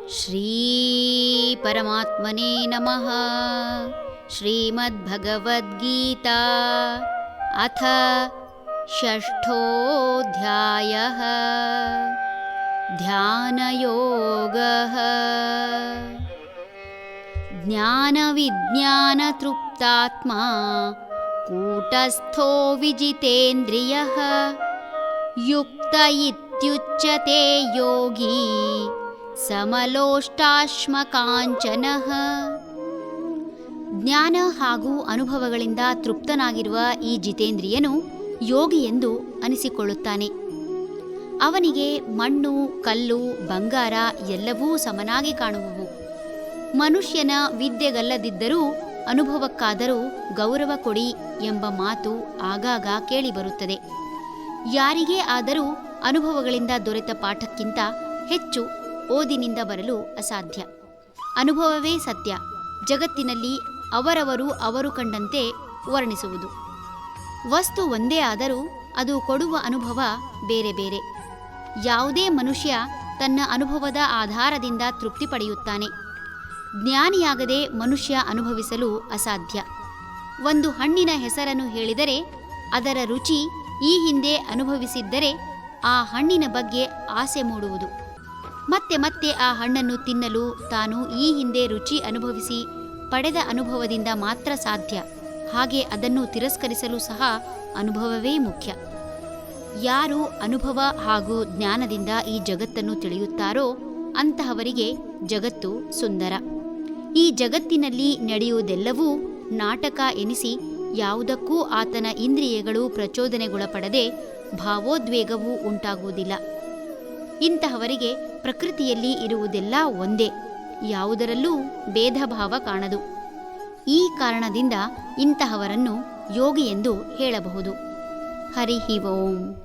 ಶ್ರೀ ಪರಮಾತ್ಮನೇ ನಮಃ. ಶ್ರೀಮದ್ಭಗವದ್ಗೀತಾ ಅಥ ಷಷ್ಠೋऽಧ್ಯಾಯಃ. ಧ್ಯಾನಯೋಗಃ. ಜ್ಞಾನವಿಜ್ಞಾನತೃಪ್ತಾತ್ಮಾ ಕೂಟಸ್ಥೋ ವಿಜಿತೇಂದ್ರಿಯಃ ಯುಕ್ತ ಇತ್ಯುಚ್ಯತೆ ಯೋಗಿ ಸಮಲೋಷ್ಟಾಶ್ಮಕಾಂಚನಃ. ಜ್ಞಾನ ಹಾಗೂ ಅನುಭವಗಳಿಂದ ತೃಪ್ತನಾಗಿರುವ ಈ ಜಿತೇಂದ್ರಿಯನು ಯೋಗಿ ಎಂದು ಅನಿಸಿಕೊಳ್ಳುತ್ತಾನೆ. ಅವನಿಗೆ ಮಣ್ಣು, ಕಲ್ಲು, ಬಂಗಾರ ಎಲ್ಲವೂ ಸಮನಾಗಿ ಕಾಣುವವು. ಮನುಷ್ಯನ ವಿದ್ಯೆಗಲ್ಲದಿದ್ದರೂ ಅನುಭವಕ್ಕಾದರೂ ಗೌರವ ಕೊಡಿ ಎಂಬ ಮಾತು ಆಗಾಗ ಕೇಳಿಬರುತ್ತದೆ. ಯಾರಿಗೇ ಆದರೂ ಅನುಭವಗಳಿಂದ ದೊರೆತ ಪಾಠಕ್ಕಿಂತ ಹೆಚ್ಚು ಓದಿನಿಂದ ಬರಲು ಅಸಾಧ್ಯ. ಅನುಭವವೇ ಸತ್ಯ. ಜಗತ್ತಿನಲ್ಲಿ ಅವರವರು ಅವರು ಕಂಡಂತೆ ವರ್ಣಿಸುವುದು. ವಸ್ತು ಒಂದೇ ಆದರೂ ಅದು ಕೊಡುವ ಅನುಭವ ಬೇರೆ ಬೇರೆ. ಯಾವುದೇ ಮನುಷ್ಯ ತನ್ನ ಅನುಭವದ ಆಧಾರದಿಂದ ತೃಪ್ತಿ ಪಡೆಯುತ್ತಾನೆ. ಜ್ಞಾನಿಯಾಗದೆ ಮನುಷ್ಯ ಅನುಭವಿಸಲು ಅಸಾಧ್ಯ. ಒಂದು ಹಣ್ಣಿನ ಹೆಸರನ್ನು ಹೇಳಿದರೆ ಅದರ ರುಚಿ ಈ ಹಿಂದೆ ಅನುಭವಿಸಿದ್ದರೆ ಆ ಹಣ್ಣಿನ ಬಗ್ಗೆ ಆಸೆ ಮೂಡುವುದು. ಮತ್ತೆ ಮತ್ತೆ ಆ ಹಣ್ಣನ್ನು ತಿನ್ನಲು ತಾನು ಈ ಹಿಂದೆ ರುಚಿ ಅನುಭವಿಸಿ ಪಡೆದ ಅನುಭವದಿಂದ ಮಾತ್ರ ಸಾಧ್ಯ. ಹಾಗೆ ಅದನ್ನು ತಿರಸ್ಕರಿಸಲು ಸಹ ಅನುಭವವೇ ಮುಖ್ಯ. ಯಾರು ಅನುಭವ ಹಾಗೂ ಜ್ಞಾನದಿಂದ ಈ ಜಗತ್ತನ್ನು ತಿಳಿಯುತ್ತಾರೋ ಅಂತಹವರಿಗೆ ಜಗತ್ತು ಸುಂದರ. ಈ ಜಗತ್ತಿನಲ್ಲಿ ನಡೆಯುವುದೆಲ್ಲವೂ ನಾಟಕ ಎನಿಸಿ ಯಾವುದಕ್ಕೂ ಆತನ ಇಂದ್ರಿಯಗಳು ಪ್ರಚೋದನೆಗೊಳಪಡದೆ ಭಾವೋದ್ವೇಗವೂ ಉಂಟಾಗುವುದಿಲ್ಲ. ಇಂತಹವರಿಗೆ ಪ್ರಕೃತಿಯಲ್ಲಿ ಇರುವುದೆಲ್ಲ ಒಂದೇ, ಯಾವುದರಲ್ಲೂ ಭೇದ ಭಾವ ಕಾಣದು. ಈ ಕಾರಣದಿಂದ ಇಂತಹವರನ್ನು ಯೋಗಿ ಎಂದು ಹೇಳಬಹುದು. ಹರಿ ಓಂ.